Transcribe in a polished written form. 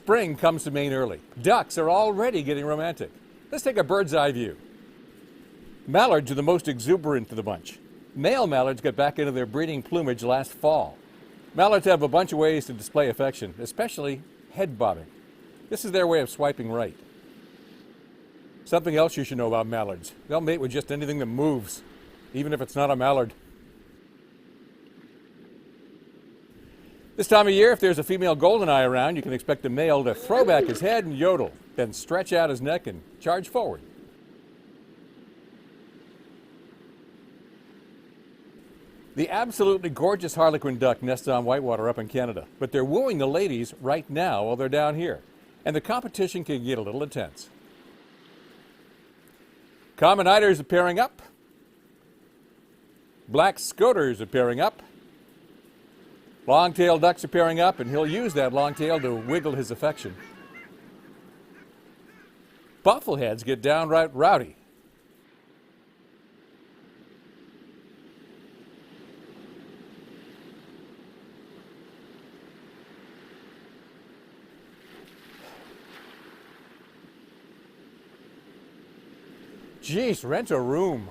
Spring comes to Maine early. Ducks are already getting romantic. Let's take a bird's eye view. Mallards are the most exuberant of the bunch. Male mallards got back into their breeding plumage last fall. Mallards have a bunch of ways to display affection, especially head bobbing. This is their way of swiping right. Something else you should know about mallards. They'll mate with just anything that moves, even if it's not a mallard. This time of year, if there's a female goldeneye around, you can expect the male to throw back his head and yodel, then stretch out his neck and charge forward. The absolutely gorgeous Harlequin duck nests on whitewater up in Canada, but they're wooing the ladies right now while they're down here, and the competition can get a little intense. Common Eiders are pairing up. Black Scoters are pairing up. Long-tailed ducks are pairing up, and he'll use that long tail to wiggle his affection. Buffleheads get downright rowdy. Geez, rent a room.